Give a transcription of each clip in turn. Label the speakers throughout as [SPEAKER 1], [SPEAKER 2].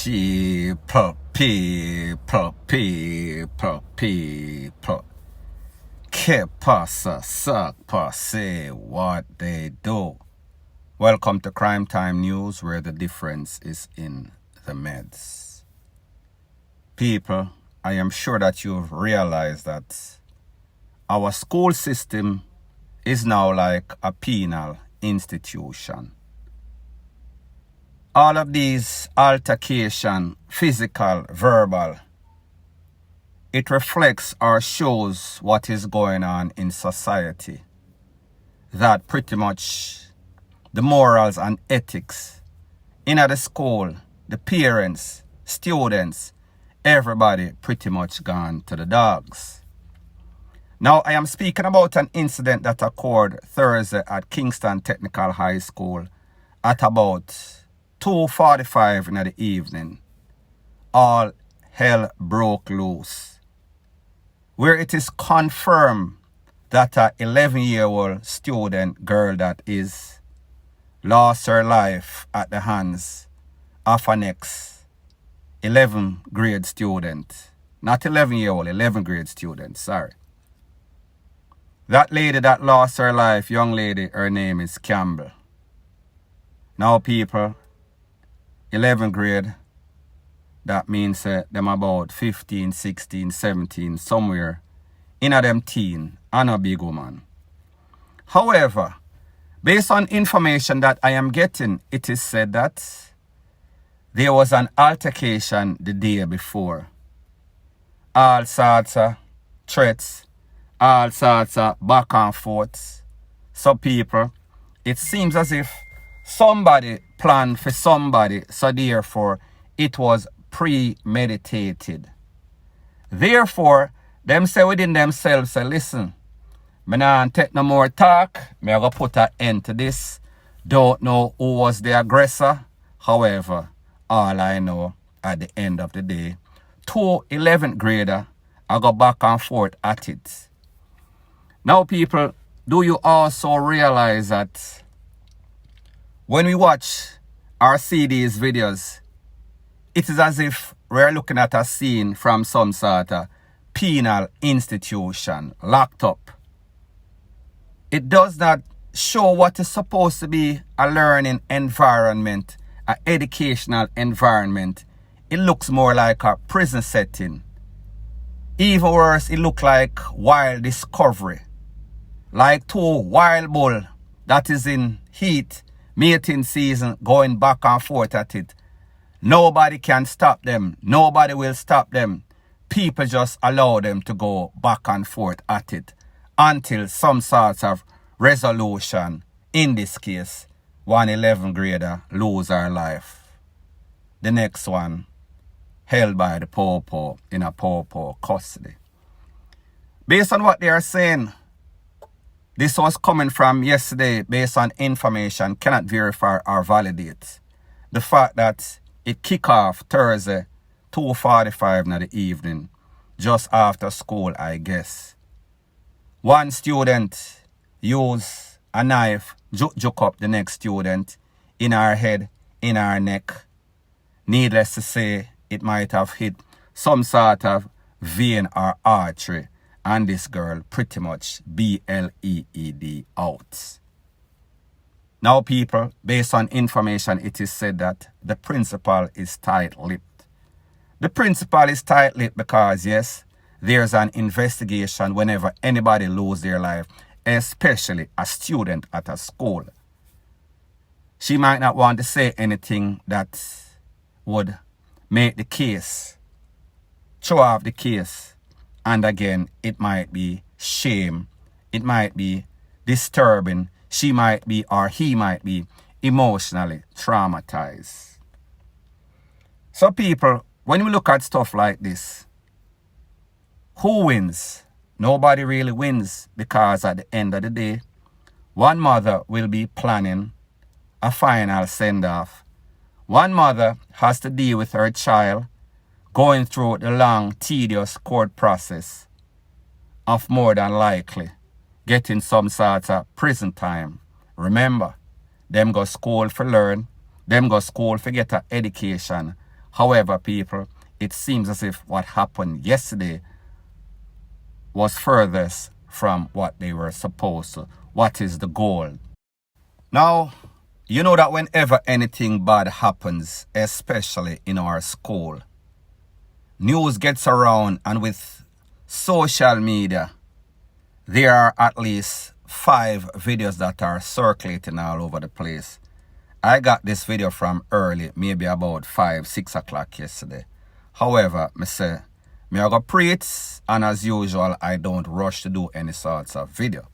[SPEAKER 1] People. Que pasa, suck, say what they do. Welcome to Crime Time News, where the difference is in the meds. People, I am sure that you've realized that our school system is now like a penal institution. All of these altercation, physical, verbal, it reflects or shows what is going on in society. That pretty much the morals and ethics in the school, the parents, students, everybody pretty much gone to the dogs. Now, I am speaking about an incident that occurred Thursday at Kingston Technical High School at about 2:45 in the evening. All hell broke loose, where it is confirmed that an 11-year-old student girl that is lost her life at the hands of an ex-11 grade student. Not 11-year-old, 11 grade student, sorry. That lady that lost her life, young lady, her name is Campbell. Now people, 11th grade, that means them about 15, 16, 17, somewhere in a them teen and a big woman. However, based on information that I am getting, it is said that there was an altercation the day before. All sorts of threats, all sorts of back and forth. So people, it seems as if somebody planned for somebody, so therefore it was premeditated. Therefore, them say within themselves, say, listen, me nah take no more talk, me I go put an end to this. Don't know who was the aggressor. However, all I know at the end of the day, 2 11th grader, I go back and forth at it. Now people, do you also realize that when we watch or see these videos, it is as if we're looking at a scene from some sort of penal institution, locked up. It does not show what is supposed to be a learning environment, an educational environment. It looks more like a prison setting. Even worse, it looks like wild discovery. Like 2 wild bull that is in heat, mating season, going back and forth at it. Nobody can stop them. Nobody will stop them. People just allow them to go back and forth at it until some sort of resolution. In this case, 1 11th grader lose her life. The next one held by the popo in a popo custody. Based on what they are saying, this was coming from yesterday based on information, cannot verify or validate. The fact that it kicked off Thursday, 2:45 in the evening, just after school, I guess. One student used a knife, juke up the next student in her head, in her neck. Needless to say, it might have hit some sort of vein or artery, and this girl pretty much bleed out. Now people, based on information, it is said that the principal is tight-lipped. The principal is tight-lipped because, yes, there's an investigation whenever anybody loses their life, especially a student at a school. She might not want to say anything that would make the case, throw off the case. And again, it might be shame. It might be disturbing. She might be or he might be emotionally traumatized. So people, when we look at stuff like this, who wins? Nobody really wins, because at the end of the day, one mother will be planning a final send-off. One mother has to deal with her child going through the long, tedious court process of more than likely getting some sort of prison time. Remember, them go school for learn, them go school for get an education. However, people, it seems as if what happened yesterday was furthest from what they were supposed to. What is the goal? Now, you know that whenever anything bad happens, especially in our school, news gets around, and with social media, there are at least 5 videos that are circulating all over the place. I got this video from early, maybe about 5-6 o'clock yesterday. However, me say, me I go preach, and as usual, I don't rush to do any sorts of video.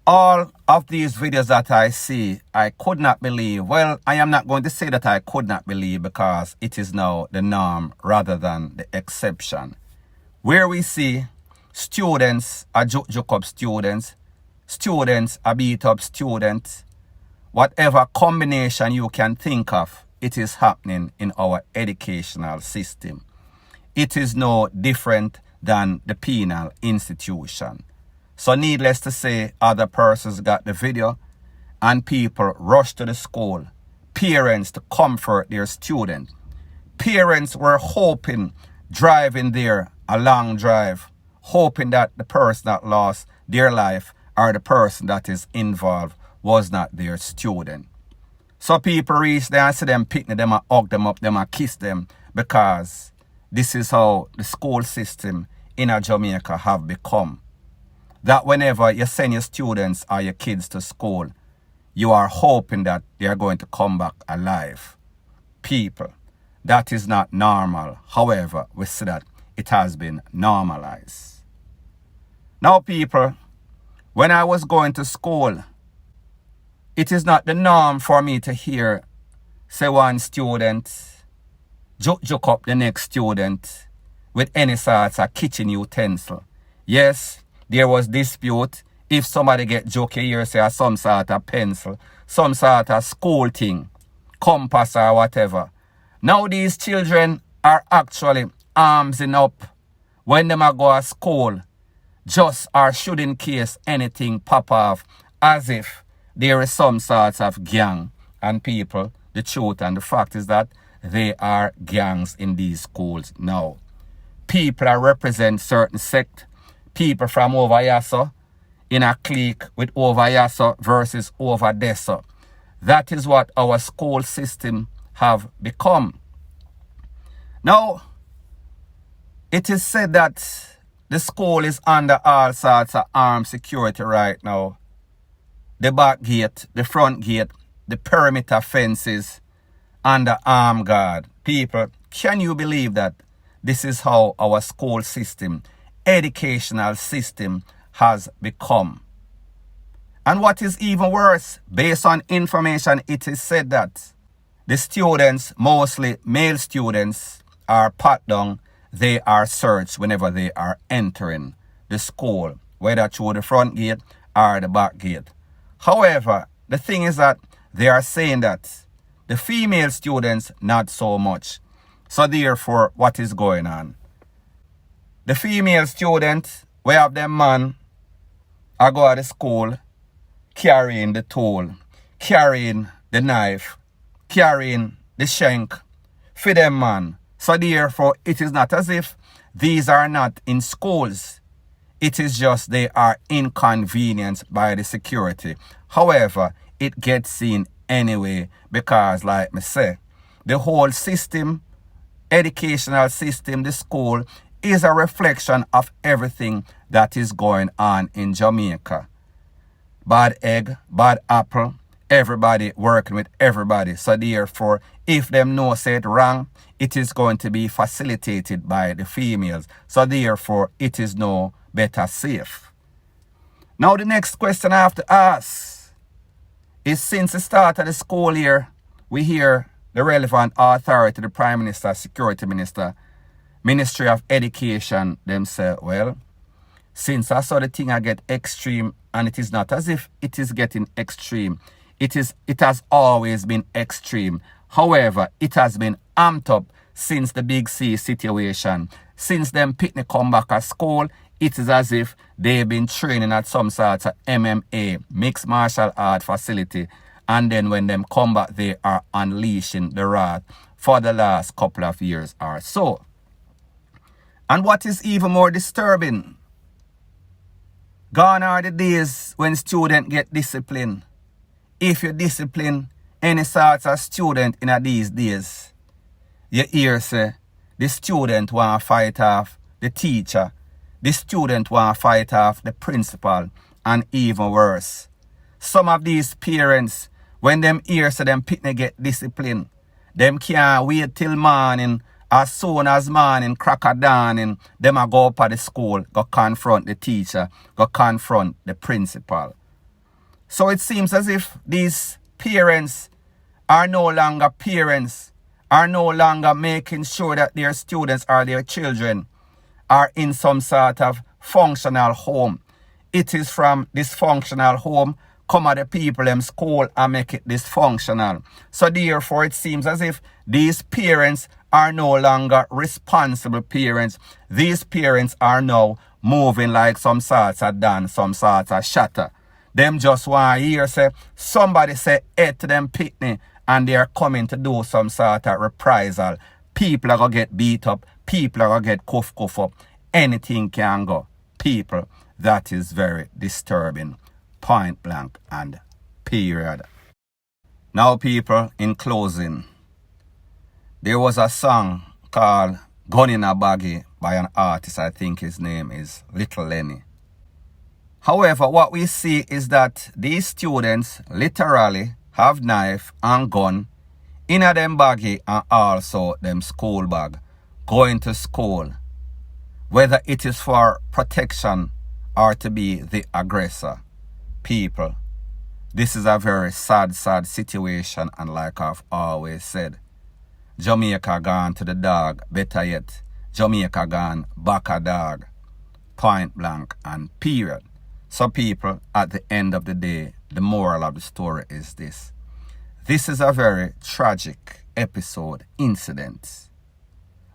[SPEAKER 1] All of these videos that I see, I could not believe. Well, I am not going to say that I could not believe, because it is now the norm rather than the exception. Where we see students are juke up students are beat up students, whatever combination you can think of, it is happening in our educational system. It is no different than the penal institution. So needless to say, other persons got the video, and people rush to the school. Parents to comfort their student. Parents were hoping, driving there, a long drive, hoping that the person that lost their life or the person that is involved was not their student. So people reach there and see them picking them and hug them up, them and kiss them, because this is how the school system in Jamaica have become. That whenever you send your students or your kids to school, you are hoping that they are going to come back alive. People, that is not normal. However, we see that it has been normalized. Now, people, when I was going to school, it is not the norm for me to hear, say, one student joke up the next student with any sorts of kitchen utensil. Yes, there was dispute. If somebody get jokey here, say some sort of pencil, some sort of school thing, compass or whatever. Now these children are actually armsing up when them a go to school, just or should in case anything pop off, as if there is some sort of gang. And people, the truth and the fact is that they are gangs in these schools now. People are represent certain sect. People from over here, so, in a clique with over here, so, versus over there, so. That is what our school system have become. Now, it is said that the school is under all sorts of armed security right now. The back gate, the front gate, the perimeter fences, and the armed guard. People, can you believe that this is how our school system, educational system has become? And what is even worse, based on information, it is said that the students, mostly male students, are pat down. They are searched whenever they are entering the school, whether through the front gate or the back gate. However, the thing is that they are saying that the female students, not so much. So therefore, what is going on? The female student, we have them man, I go to school, carrying the tool, carrying the knife, carrying the shank, for them man. So therefore, it is not as if these are not in schools. It is just they are inconvenienced by the security. However, it gets seen anyway, because like me say, the whole system, educational system, the school, is a reflection of everything that is going on in Jamaica. Bad egg, bad apple, everybody working with everybody. So therefore, if them know say it wrong, it is going to be facilitated by the females. So therefore, it is no better safe. Now the next question I have to ask is, since the start of the school year, we hear the relevant authority, the Prime Minister, Security Minister, Ministry of Education, them say, well, since I saw the thing I get extreme, and it is not as if it is getting extreme. It has always been extreme. However, it has been amped up since the Big C situation. Since them picnic come back at school, it is as if they've been training at some sort of MMA, mixed martial art facility. And then when them come back, they are unleashing the wrath for the last couple of years or so. And what is even more disturbing, gone are the days when students get disciplined. If you discipline any sort of student in these days, you hear say, the student want to fight off the teacher, the student want to fight off the principal, and even worse. Some of these parents, when them hear say them picnic get disciplined, them can't wait till morning. As soon as morning crack a dawning, them a go up at the school, go confront the teacher, go confront the principal. So it seems as if these parents are no longer parents, are no longer making sure that their students or their children are in some sort of functional home. It is from this functional home come at the people in school and make it dysfunctional. So therefore it seems as if these parents are no longer responsible parents. These parents are now moving like some sorts of dance, some sorts of shatter. Them just want to hear say somebody say to them picnic and they are coming to do some sort of reprisal. People are going to get beat up. People are going to get cuff up. Anything can go. People, that is very disturbing. Point blank and period. Now people, in closing, there was a song called Gun in a Baggie by an artist, I think his name is Little Lenny. However, what we see is that these students literally have knife and gun in a them baggie and also them school bag going to school, whether it is for protection or to be the aggressor. People, this is a very sad situation, and like I've always said, Jamaica gone to the dog, better yet, Jamaica gone back a dog, point blank and period. So people, at the end of the day, the moral of the story is this. This is a very tragic episode, incident.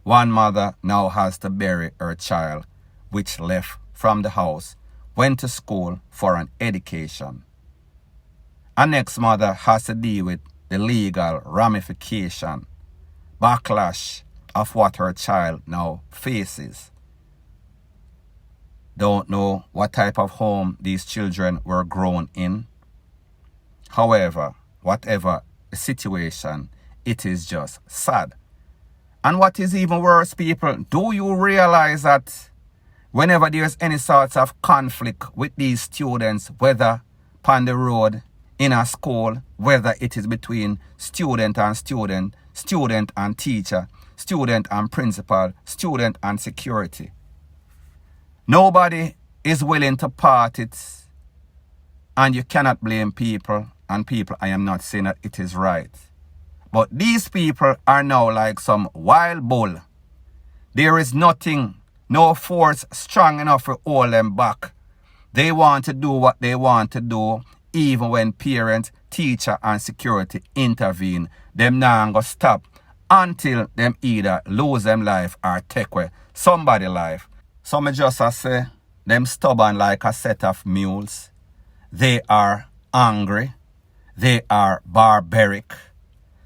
[SPEAKER 1] One mother now has to bury her child, which left from the house, went to school for an education. A next mother has to deal with the legal ramification, backlash of what her child now faces. Don't know what type of home these children were grown in. However, whatever the situation, it is just sad. And what is even worse, people, do you realize that whenever there's any sorts of conflict with these students, whether on the road, in a school, whether it is between student and student, student and teacher, student and principal, student and security, nobody is willing to part it, and you cannot blame people. And people, I am not saying that it is right. But these people are now like some wild bull. There is nothing, no force strong enough to hold them back. They want to do what they want to do, even when parents, teacher, and security intervene. Them not gonna stop until them either lose them life or take away somebody life. So me just say, them stubborn like a set of mules. They are angry. They are barbaric.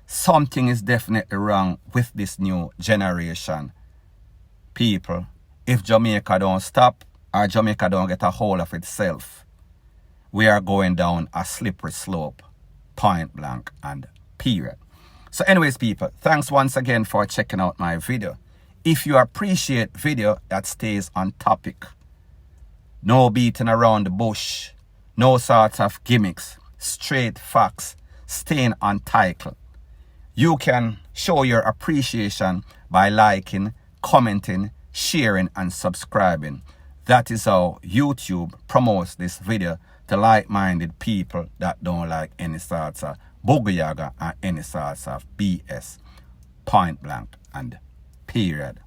[SPEAKER 1] Something is definitely wrong with this new generation. People, if Jamaica don't stop or Jamaica don't get a hold of itself, we are going down a slippery slope, point blank and period. So anyways, people, thanks once again for checking out my video. If you appreciate video that stays on topic, no beating around the bush, no sorts of gimmicks, straight facts, staying on title, you can show your appreciation by liking, commenting, sharing, and subscribing. That is how YouTube promotes this video to like-minded people that don't like any sorts of boogayaga and any sorts of BS. Point blank and period.